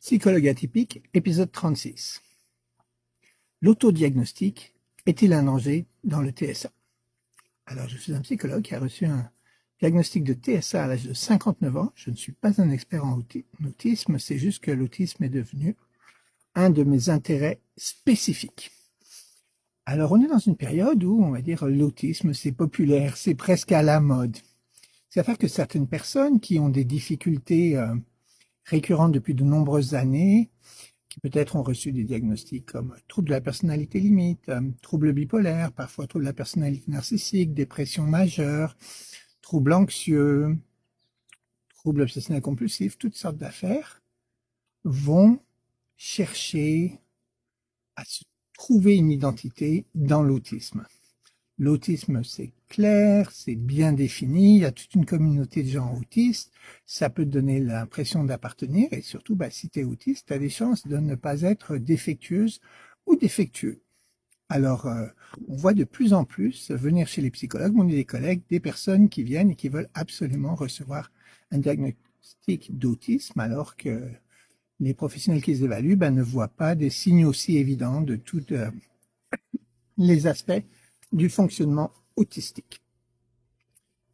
Psychologue atypique, épisode 36. L'autodiagnostic est-il un danger dans le TSA? Alors, je suis un psychologue qui a reçu un diagnostic de TSA à l'âge de 59 ans. Je ne suis pas un expert en autisme, c'est juste que l'autisme est devenu un de mes intérêts spécifiques. Alors, on est dans une période où, on va dire, l'autisme, c'est populaire, c'est presque à la mode. C'est-à-dire que certaines personnes qui ont des difficultés récurrentes depuis de nombreuses années, qui peut-être ont reçu des diagnostics comme trouble de la personnalité limite, trouble bipolaire, parfois trouble de la personnalité narcissique, dépression majeure, trouble anxieux, trouble obsessionnel compulsif, toutes sortes d'affaires, vont chercher à se trouver une identité dans l'autisme. L'autisme, c'est clair, c'est bien défini, il y a toute une communauté de gens autistes, ça peut te donner l'impression d'appartenir, et surtout, si tu es autiste, tu as des chances de ne pas être défectueuse ou défectueux. Alors, on voit de plus en plus venir chez les psychologues, mon des collègues, des personnes qui viennent et qui veulent absolument recevoir un diagnostic d'autisme, alors que les professionnels qui les évaluent ne voient pas des signes aussi évidents de tous les aspects du fonctionnement autistique.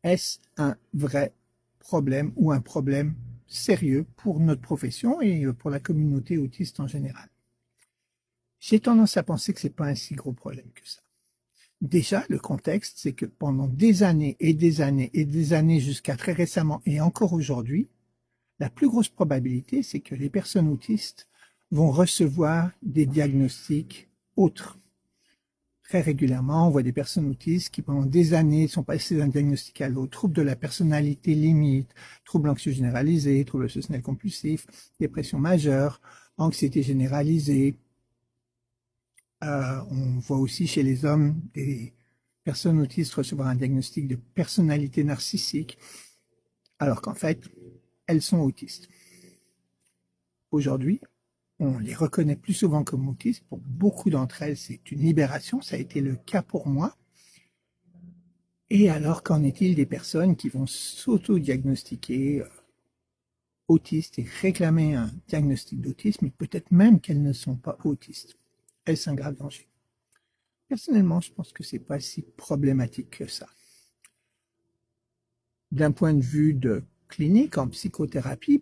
Est-ce un vrai problème ou un problème sérieux pour notre profession et pour la communauté autiste en général? J'ai tendance à penser que c'est pas un si gros problème que ça. Déjà, le contexte, c'est que pendant des années et des années et des années jusqu'à très récemment et encore aujourd'hui, la plus grosse probabilité, c'est que les personnes autistes vont recevoir des diagnostics autres. Très régulièrement, on voit des personnes autistes qui, pendant des années, sont passées d'un diagnostic à l'autre. Trouble de la personnalité limite, trouble anxieux généralisé, trouble obsessionnel compulsif, dépression majeure, anxiété généralisée. On voit aussi chez les hommes des personnes autistes recevoir un diagnostic de personnalité narcissique, alors qu'en fait, elles sont autistes. Aujourd'hui, on les reconnaît plus souvent comme autistes. Pour beaucoup d'entre elles, c'est une libération. Ça a été le cas pour moi. Et alors, qu'en est-il des personnes qui vont s'auto-diagnostiquer autistes et réclamer un diagnostic d'autisme, et peut-être même qu'elles ne sont pas autistes? Est-ce un grave danger? Personnellement, je pense que c'est pas si problématique que ça. D'un point de vue de clinique, en psychothérapie,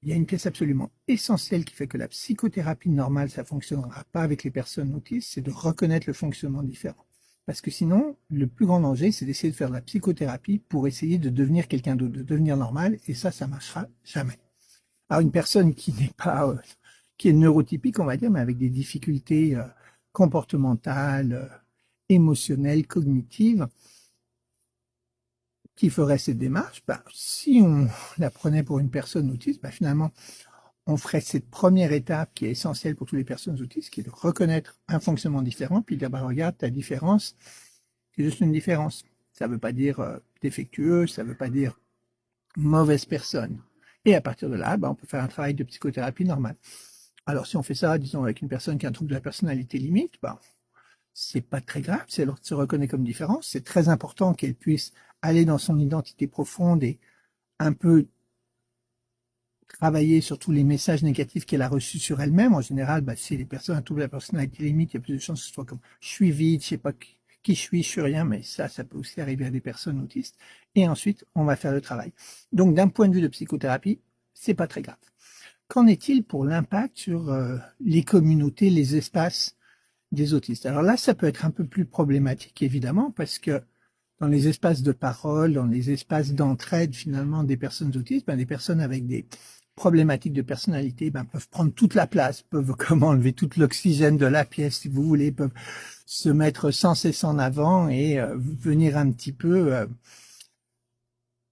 il y a une pièce absolument essentielle qui fait que la psychothérapie normale, ça fonctionnera pas avec les personnes autistes, c'est de reconnaître le fonctionnement différent. Parce que sinon, le plus grand danger, c'est d'essayer de faire de la psychothérapie pour essayer de devenir quelqu'un d'autre, de devenir normal, et ça marchera jamais. Alors, une personne qui n'est pas, qui est neurotypique, on va dire, mais avec des difficultés comportementales, émotionnelles, cognitives, qui ferait cette démarche, si on la prenait pour une personne autiste, finalement, on ferait cette première étape qui est essentielle pour toutes les personnes autistes, qui est de reconnaître un fonctionnement différent, puis dire, regarde, ta différence, c'est juste une différence. Ça ne veut pas dire défectueux, ça ne veut pas dire mauvaise personne. Et à partir de là, on peut faire un travail de psychothérapie normal. Alors, si on fait ça, disons, avec une personne qui a un trouble de la personnalité limite, c'est pas très grave, si elle se reconnaît comme différence. C'est très important qu'elle puisse aller dans son identité profonde et un peu travailler sur tous les messages négatifs qu'elle a reçus sur elle-même. En général, si les personnes ont un trouble de la personnalité limite, il y a plus de chances que ce soit comme je suis vide, je sais pas qui je suis rien, mais ça peut aussi arriver à des personnes autistes. Et ensuite, on va faire le travail. Donc, d'un point de vue de psychothérapie, c'est pas très grave. Qu'en est-il pour l'impact sur les communautés, les espaces des autistes? Alors là, ça peut être un peu plus problématique, évidemment, parce que dans les espaces de parole, dans les espaces d'entraide, finalement, des personnes autistes, des personnes avec des problématiques de personnalité, peuvent prendre toute la place, peuvent enlever tout l'oxygène de la pièce, si vous voulez, peuvent se mettre sans cesse en avant et venir un petit peu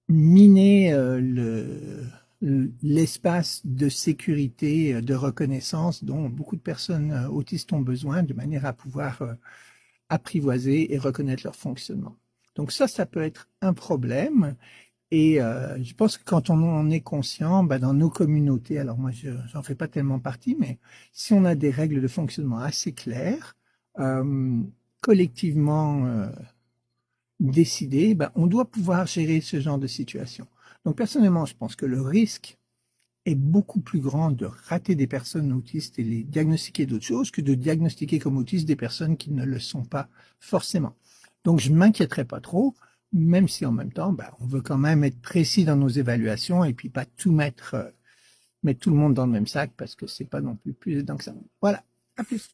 miner l'espace de sécurité, de reconnaissance dont beaucoup de personnes autistes ont besoin de manière à pouvoir apprivoiser et reconnaître leur fonctionnement. Donc ça peut être un problème. Et je pense que quand on en est conscient, dans nos communautés, alors moi j'en fais pas tellement partie, mais si on a des règles de fonctionnement assez claires, collectivement décidées, on doit pouvoir gérer ce genre de situation. Donc personnellement, je pense que le risque est beaucoup plus grand de rater des personnes autistes et les diagnostiquer d'autres choses que de diagnostiquer comme autistes des personnes qui ne le sont pas forcément. Donc, je m'inquiéterai pas trop, même si en même temps, on veut quand même être précis dans nos évaluations et puis pas tout mettre tout le monde dans le même sac parce que c'est pas non plus évident que ça. Voilà. À plus.